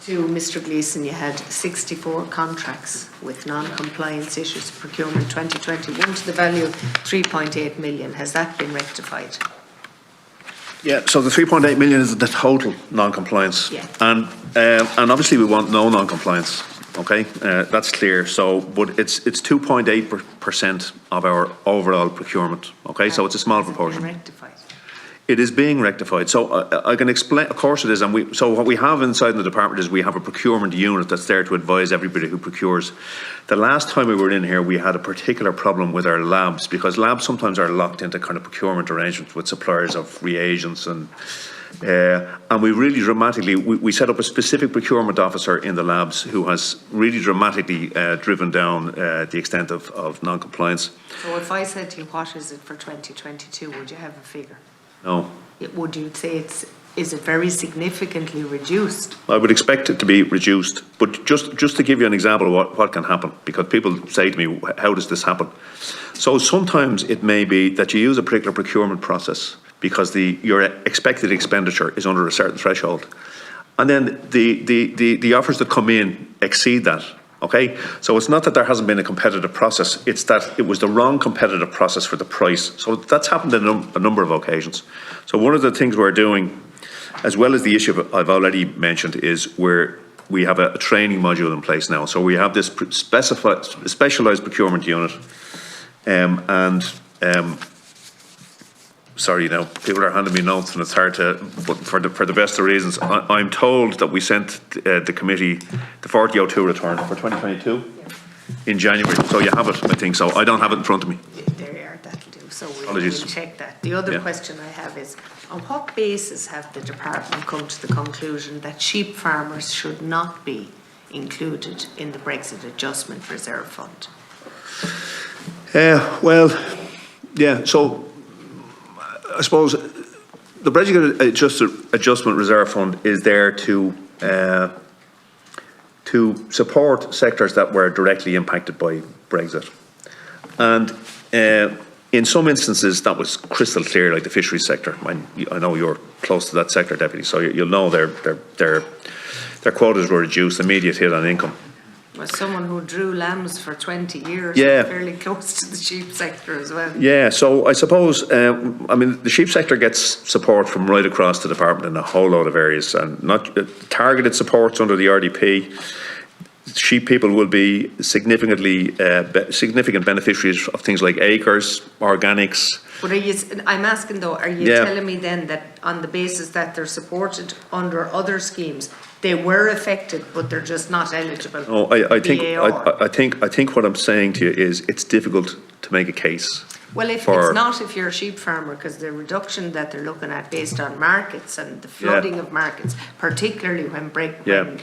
to Mr. Gleeson, you had 64 contracts with non-compliance issues procurement 2021 to the value of 3.8 million. Has that been rectified? Yeah, so the 3.8 million is the total non-compliance. Yeah. And obviously we want no non-compliance, okay? That's clear. So, but it's 2.8% of our overall procurement, okay? So it's a small proportion. Has it been rectified? It is being rectified. So I can explain, of course it is. And so what we have inside the department is we have a procurement unit that's there to advise everybody who procures. The last time we were in here, we had a particular problem with our labs, because labs sometimes are locked into kind of procurement arrangements with suppliers of reagents, and we really dramatically, we set up a specific procurement officer in the labs who has really dramatically driven down the extent of non-compliance. So if I said to you, what is it for 2022, would you have a figure? No. Would you say is it very significantly reduced? I would expect it to be reduced, but just to give you an example of what can happen, because people say to me, how does this happen? So sometimes it may be that you use a particular procurement process because your expected expenditure is under a certain threshold, and then the offers that come in exceed that. Okay, so it's not that there hasn't been a competitive process, it's that it was the wrong competitive process for the price. So that's happened on a number of occasions. So one of the things we're doing, as well as the issue I've already mentioned, is we have a training module in place now. So we have this specialised procurement unit, sorry, now people are handing me notes and it's hard to, but for the best of reasons, I'm told that we sent the committee the 4002 return for 2022 in January. So you have it, I think so. I don't have it in front of me. There you are, that'll do. So we'll check that. The other question I have is, on what basis have the department come to the conclusion that sheep farmers should not be included in the Brexit Adjustment Reserve Fund? Well, yeah, so I suppose the Brexit Adjustment Reserve Fund is there to support sectors that were directly impacted by Brexit, and in some instances that was crystal clear, like the fisheries sector. I know you're close to that sector, Deputy, so you'll know their quotas were reduced, immediate hit on income. As someone who drew lambs for 20 years, yeah, fairly close to the sheep sector as well. Yeah, so I suppose, I mean, the sheep sector gets support from right across the department in a whole lot of areas, and not targeted supports under the RDP. Sheep people will be significant beneficiaries of things like acres, organics. But I'm asking though, are you telling me then that on the basis that they're supported under other schemes, they were affected, but they're just not eligible? No, I think what I'm saying to you is it's difficult to make a case. Well, if it's not, if you're a sheep farmer, because the reduction that they're looking at based on markets and the flooding of markets, particularly when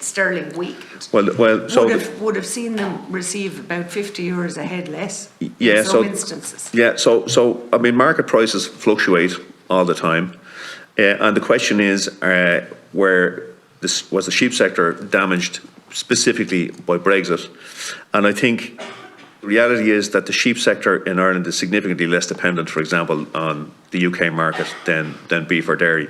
sterling weakened, would have seen them receive about €50 a head less in some instances. Yeah, so I mean, market prices fluctuate all the time, and the question is, was the sheep sector damaged specifically by Brexit? And I think the reality is that the sheep sector in Ireland is significantly less dependent, for example, on the UK market than beef or dairy.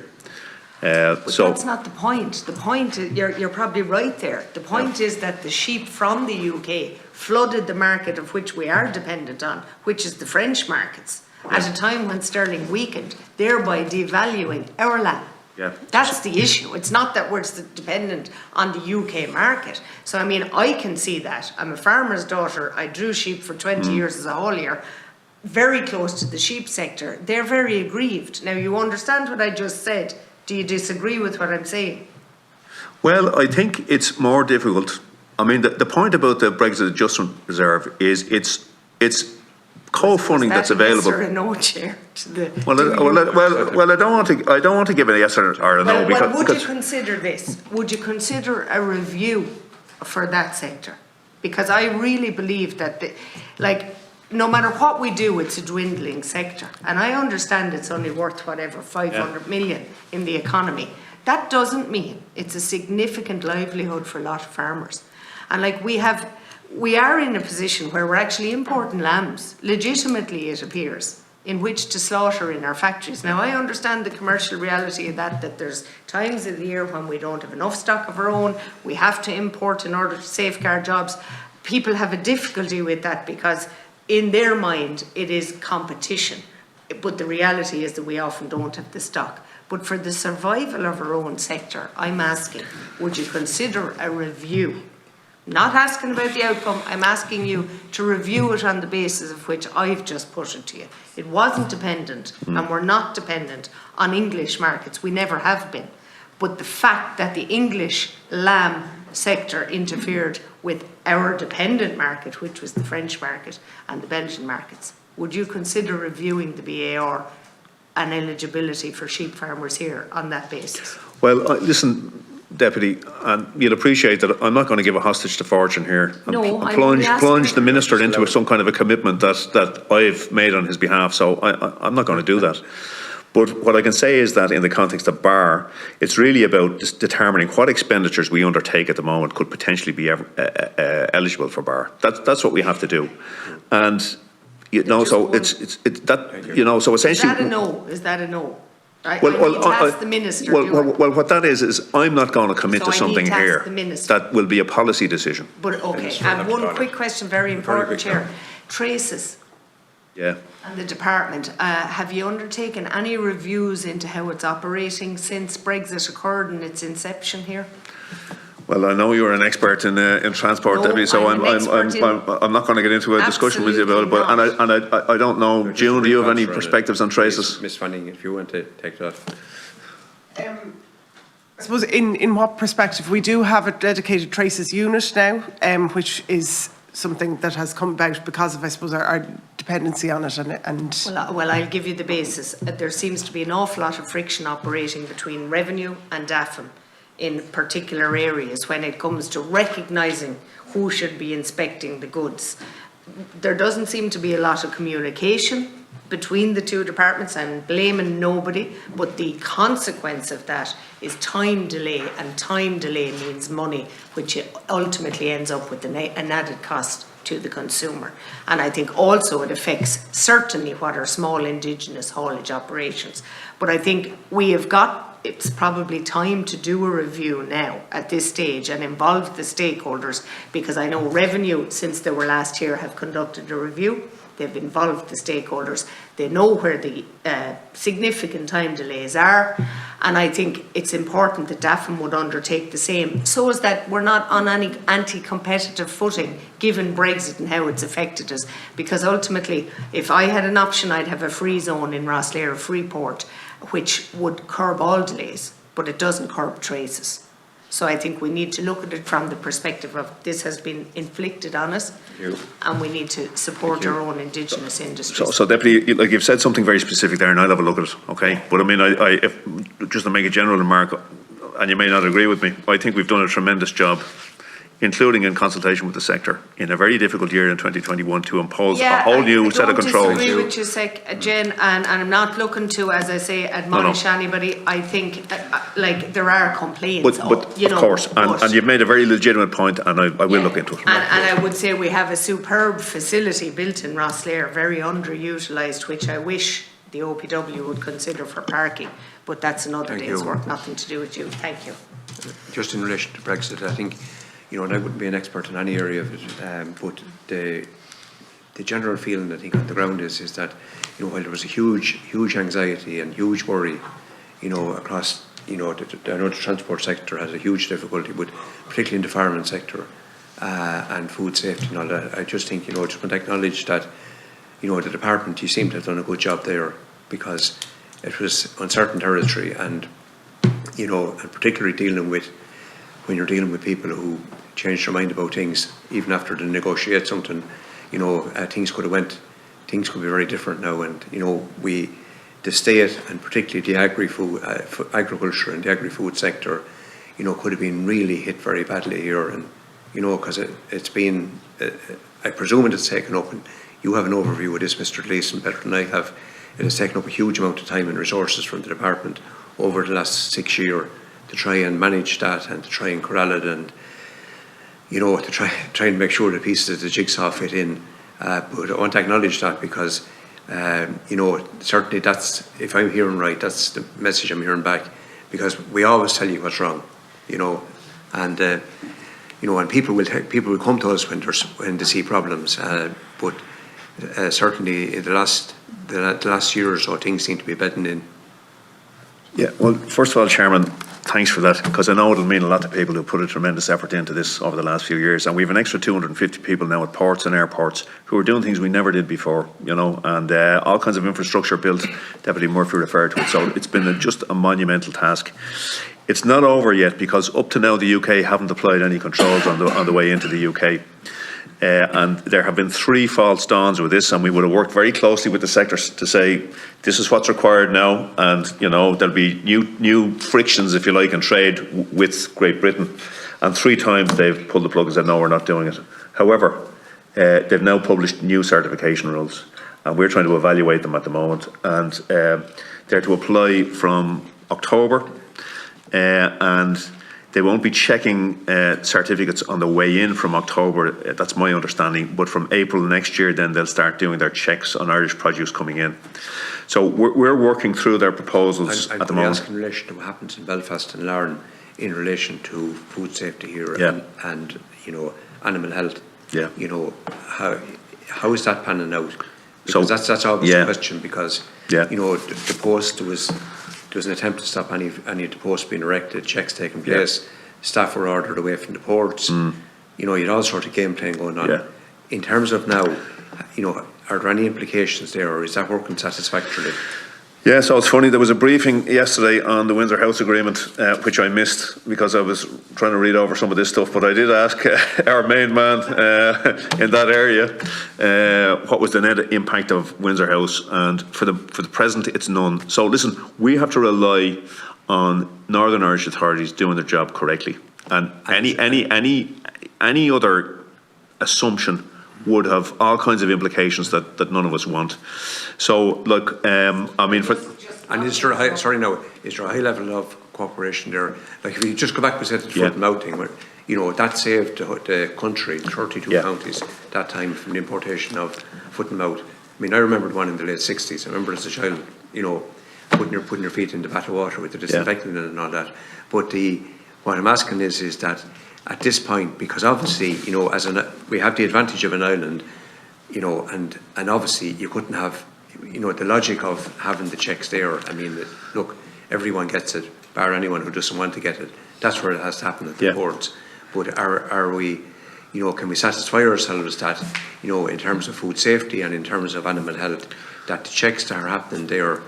But that's not the point. The point, you're probably right there. The point is that the sheep from the UK flooded the market of which we are dependent on, which is the French markets, at a time when sterling weakened, thereby devaluing our lamb. Yeah. That's the issue. It's not that we're dependent on the UK market. So, I mean, I can see that. I'm a farmer's daughter. I drew sheep for 20 years as a haulier, very close to the sheep sector. They're very aggrieved. Now, you understand what I just said. Do you disagree with what I'm saying? Well, I think it's more difficult. I mean, the point about the Brexit Adjustment Reserve is it's co-funding that's available. Yes or a no, Chair? Well, I don't want to give a yes or a no. Well, would you consider this? Would you consider a review for that sector? Because I really believe that, no matter what we do, it's a dwindling sector. And I understand it's only worth whatever, 500 million in the economy. That doesn't mean it's a significant livelihood for a lot of farmers. And we are in a position where we're actually importing lambs, legitimately it appears, in which to slaughter in our factories. Now, I understand the commercial reality of that there's times of the year when we don't have enough stock of our own, we have to import in order to safeguard jobs. People have a difficulty with that because in their mind it is competition. But the reality is that we often don't have the stock. But for the survival of our own sector, I'm asking, would you consider a review? Not asking about the outcome, I'm asking you to review it on the basis of which I've just put it to you. It wasn't dependent, and we're not dependent on English markets. We never have been. But the fact that the English lamb sector interfered with our dependent market, which was the French market and the Belgian markets, would you consider reviewing the BAR and eligibility for sheep farmers here on that basis? Well, listen, Deputy, and you'll appreciate that I'm not going to give a hostage to fortune here and plunge the Minister into some kind of a commitment that I've made on his behalf, so I'm not going to do that. But what I can say is that in the context of BAR, it's really about determining what expenditures we undertake at the moment could potentially be eligible for BAR. That's what we have to do. And, so it's that, so essentially... Is that a no? Is that a no? I need to ask the Minister. Well, what that is I'm not going to commit to something here that will be a policy decision. But okay, and one quick question, very important, Chair. Traces. Yeah. And the department, have you undertaken any reviews into how it's operating since Brexit occurred and its inception here? Well, I know you're an expert in transport, Debbie, so I'm not going to get into a discussion with you about it. But I don't know, June, do you have any perspectives on traces? Ms. Fanning, if you want to take that. I suppose in what perspective? We do have a dedicated traces unit now, which is something that has come about because of, I suppose, our dependency on it. Well, I'll give you the basis. There seems to be an awful lot of friction operating between revenue and DAFM in particular areas when it comes to recognising who should be inspecting the goods. There doesn't seem to be a lot of communication between the two departments. I'm blaming nobody, but the consequence of that is time delay, and time delay means money, which ultimately ends up with an added cost to the consumer. And I think also it affects certainly what are small indigenous haulage operations. But I think it's probably time to do a review now at this stage and involve the stakeholders, because I know revenue, since they were last year, have conducted a review. They've involved the stakeholders. They know where the significant time delays are. And I think it's important that DAFM would undertake the same, so as that we're not on any anti-competitive footing given Brexit and how it's affected us. Because ultimately, if I had an option, I'd have a free zone in Rosslare, Freeport, which would curb all delays, but it doesn't curb traces. So I think we need to look at it from the perspective of this has been inflicted on us, and we need to support our own indigenous industries. So Deputy, like you've said something very specific there, and I'll have a look at it, okay? But I mean, just to make a general remark, and you may not agree with me, I think we've done a tremendous job, including in consultation with the sector, in a very difficult year in 2021 to impose a whole new set of controls. I disagree with you, Jen, and I'm not looking to, as I say, admonish anybody. I think, there are complaints. But of course, and you've made a very legitimate point, and I will look into it. And I would say we have a superb facility built in Rosslare, very underutilised, which I wish the OPW would consider for parking. But that's another day's work, nothing to do with you. Thank you. Just in relation to Brexit, I think, and I wouldn't be an expert in any area of it, but the general feeling I think on the ground is that, while there was a huge anxiety and huge worry, across, I know the transport sector has a huge difficulty, but particularly in the farming sector and food safety and all that, I just think, just want to acknowledge that, the department, you seem to have done a good job there, because it was uncertain territory, and, and particularly when you're dealing with people who change their mind about things, even after they negotiate something, things could be very different now. And the state, and particularly the agriculture and the agri-food sector, could have been really hit very badly here. And because it's been, I presume it's taken up, and you have an overview of this, Mr. Gleeson, better than I have. It has taken up a huge amount of time and resources from the department over the last 6 years to try and manage that and to try and corral it, and to try and make sure the pieces of the jigsaw fit in. But I want to acknowledge that, because You know, certainly that's, if I'm hearing right, that's the message I'm hearing back, because we always tell you what's wrong, you know, and you know, and people will come to us when they see problems, but certainly in the last year or so, things seem to be bedding in. Yeah, well, first of all, Chairman, thanks for that, because I know it'll mean a lot to people who put a tremendous effort into this over the last few years. And we have an extra 250 people now at ports and airports who are doing things we never did before, you know, and all kinds of infrastructure built. Deputy Murphy referred to it. So it's been just a monumental task. It's not over yet, because up to now the UK haven't applied any controls on the way into the UK. And there have been 3 false dawns with this, and we would have worked very closely with the sectors to say this is what's required now, and you know there'll be new frictions, if you like, in trade with Great Britain. And 3 times they've pulled the plug and said no, we're not doing it. However, they've now published new certification rules, and we're trying to evaluate them at the moment. And they're to apply from October, and they won't be checking certificates on the way in from October, that's my understanding, but from April next year then they'll start doing their checks on Irish produce coming in. So we're working through their proposals at the moment. I'm in relation to what happens in Belfast and Larne in relation to food safety here, and you know, animal health. Yeah. You know, how is that panning out? Because so, that's obviously a question, because you know, the post there was an attempt to stop any of the posts being erected, checks taking place, staff were ordered away from the ports. You know, you had all sorts of game playing going on. In terms of now, you know, are there any implications there, or is that working satisfactorily? Yeah, so it's funny, there was a briefing yesterday on the Windsor House Agreement, which I missed because I was trying to read over some of this stuff, but I did ask our main man in that area what was the net impact of Windsor House, and for the present it's none. So listen, we have to rely on Northern Irish authorities doing their job correctly, and any other assumption would have all kinds of implications that none of us want. So, look, I mean, and is there a high level of cooperation there? Like, if you just go back to the foot and mouth thing, where, you know, that saved the country, 32 counties, that time from the importation of foot and mouth. I mean, I remember the one in the late 60s. I remember as a child, you know, putting your feet in the bath of water with the disinfectant in it and all that. But what I'm asking is that at this point, because obviously, you know, we have the advantage of an island, you know, and obviously you couldn't have, you know, the logic of having the checks there. I mean, look, everyone gets it, bar anyone who doesn't want to get it. That's where it has to happen at the ports. But are we, you know, can we satisfy ourselves that, you know, in terms of food safety and in terms of animal health, that the checks that are happening there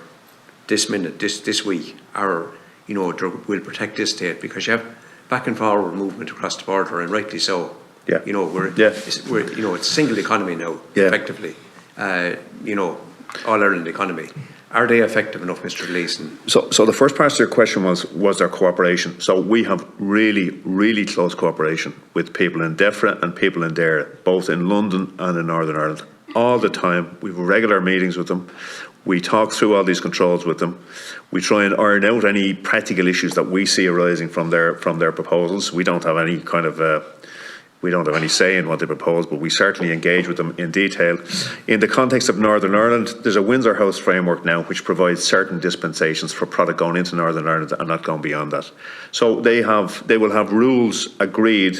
this minute, this week, are, you know, will protect this state? Because you have back and forward movement across the border, and rightly so. You know, we're you know, it's a single economy now, effectively. You know, all Ireland economy. Are they effective enough, Mr. Gleeson? So the first part of your question was their cooperation. So we have really close cooperation with people in DEFRA and people in DARE, both in London and in Northern Ireland, all the time. We have regular meetings with them. We talk through all these controls with them. We try and iron out any practical issues that we see arising from their proposals. We don't have any kind of we don't have any say in what they propose, but we certainly engage with them in detail. In the context of Northern Ireland, there's a Windsor House framework now which provides certain dispensations for product going into Northern Ireland and not going beyond that. So they will have rules agreed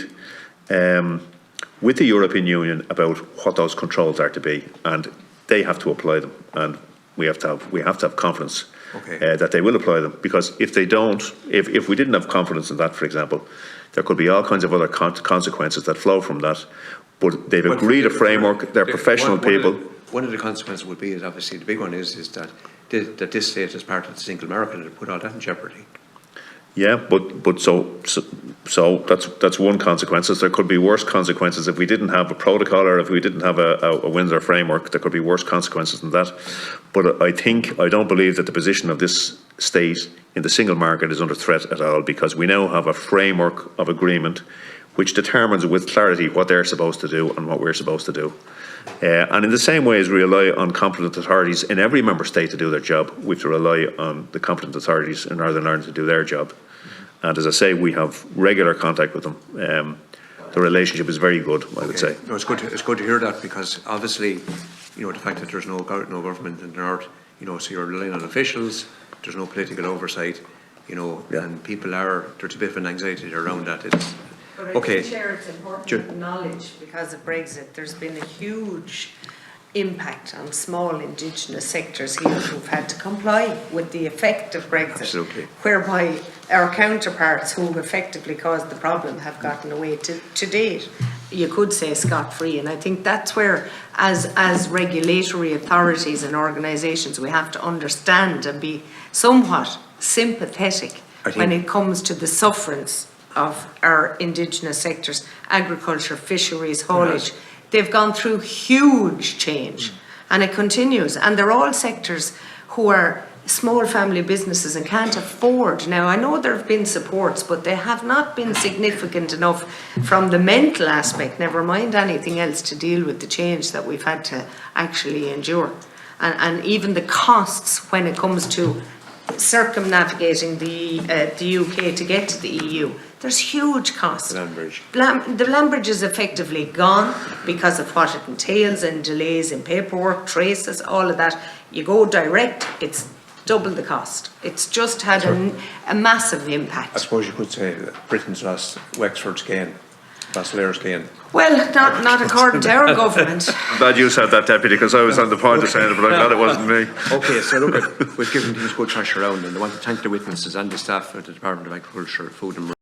with the European Union about what those controls are to be, and they have to apply them, and we have to have confidence that they will apply them, because if they don't, if we didn't have confidence in that, for example, there could be all kinds of other consequences that flow from that. But they've agreed a framework, they're professional people. One of the consequences would be, is obviously the big one is that this state is part of the single market, and it put all that in jeopardy. Yeah, but so that's one consequence. There could be worse consequences if we didn't have a protocol, or if we didn't have a Windsor framework. There could be worse consequences than that. But I don't believe that the position of this state in the single market is under threat at all, because we now have a framework of agreement which determines with clarity what they're supposed to do and what we're supposed to do. And in the same way as we rely on competent authorities in every member state to do their job, we have to rely on the competent authorities in Northern Ireland to do their job. And as I say, we have regular contact with them. The relationship is very good, I would say. No, it's good to hear that, because obviously, you know, the fact that there's no government in the north, you know, so you're relying on officials, there's no political oversight, you know, and there's a bit of an anxiety around that. It's, But I okay. think, Chair, it's important Sure. to acknowledge, because of Brexit, there's been a huge impact on small indigenous sectors here who've had to comply with the effect of Brexit. Absolutely. Whereby our counterparts who effectively caused the problem have gotten away to date, you could say, scot-free. And I think that's where, as regulatory authorities and organisations, we have to understand and be somewhat sympathetic when it comes to the sufferance of our indigenous sectors, agriculture, fisheries, haulage. They've gone through huge change, and it continues. And they're all sectors who are small family businesses and can't afford. Now, I know there have been supports, but they have not been significant enough from the mental aspect, never mind anything else, to deal with the change that we've had to actually endure. And even the costs when it comes to circumnavigating the UK to get to the EU. There's huge costs. The land bridge. The land bridge is effectively gone because of what it entails and delays in paperwork, traces, all of that. You go direct, it's double the cost. It's just had a massive I impact. suppose you could say that Britain's lost Wexford's gain, Basileir's gain. Well, not according to our government. I'm glad you said that, Deputy, because I was on the point of saying it, but I'm glad it wasn't me. Okay, so look, we've given things good trash around, and I want to thank the witnesses and the staff at the Department of Agriculture, Food and